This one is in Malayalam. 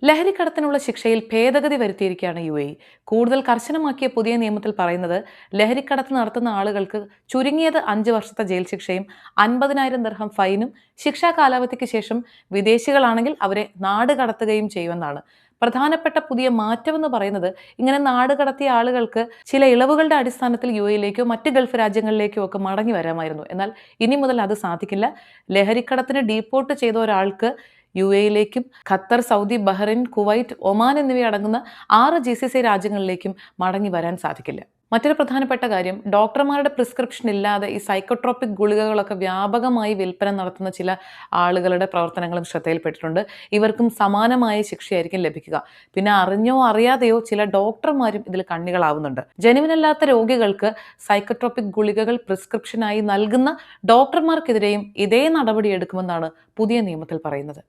ലഹരിക്കടത്തിനുള്ള ശിക്ഷയിൽ ഭേദഗതി വരുത്തിയിരിക്കുകയാണ് UAE. കൂടുതൽ കർശനമാക്കിയ പുതിയ നിയമത്തിൽ പറയുന്നത് ലഹരിക്കടത്ത് നടത്തുന്ന ആളുകൾക്ക് ചുരുങ്ങിയത് 5 വർഷത്തെ ജയിൽ ശിക്ഷയും 50,000 ദിർഹം ഫൈനും ശിക്ഷാ കാലാവധിക്ക് ശേഷം വിദേശികളാണെങ്കിൽ അവരെ നാട് കടത്തുകയും ചെയ്യുമെന്നാണ്. പ്രധാനപ്പെട്ട പുതിയ മാറ്റമെന്ന് പറയുന്നത് ഇങ്ങനെ നാട് കടത്തിയ ആളുകൾക്ക് ചില ഇളവുകളുടെ അടിസ്ഥാനത്തിൽ UAE-യിലേക്കോ മറ്റ് ഗൾഫ് രാജ്യങ്ങളിലേക്കോ ഒക്കെ മടങ്ങി വരാമായിരുന്നു. എന്നാൽ ഇനി മുതൽ അത് സാധിക്കില്ല. ലഹരിക്കടത്തിന് ഡീപ്പോർട്ട് ചെയ്ത ഒരാൾക്ക് UAE-യിലേക്കും Qatar, Saudi, Bahrain, Kuwait, Oman എന്നിവയടങ്ങുന്ന 6 GCC രാജ്യങ്ങളിലേക്കും മടങ്ങി വരാൻ സാധിക്കില്ല. മറ്റൊരു പ്രധാനപ്പെട്ട കാര്യം, ഡോക്ടർമാരുടെ പ്രിസ്ക്രിപ്ഷൻ ഇല്ലാതെ ഈ സൈക്കോട്രോപിക് ഗുളികകളൊക്കെ വ്യാപകമായി വിൽപ്പന നടത്തുന്ന ചില ആളുകളുടെ പ്രവർത്തനങ്ങളും ശ്രദ്ധയിൽപ്പെട്ടിട്ടുണ്ട്. ഇവർക്കും സമാനമായ ശിക്ഷയായിരിക്കും ലഭിക്കുക. പിന്നെ അറിഞ്ഞോ അറിയാതെയോ ചില ഡോക്ടർമാരും ഇതിൽ കണ്ണികളാവുന്നുണ്ട്. ജനുവിനല്ലാത്ത രോഗികൾക്ക് സൈക്കോട്രോപിക് ഗുളികകൾ പ്രിസ്ക്രിപ്ഷനായി നൽകുന്ന ഡോക്ടർമാർക്കെതിരെയും ഇതേ നടപടിയെടുക്കുമെന്നാണ് പുതിയ നിയമത്തിൽ പറയുന്നത്.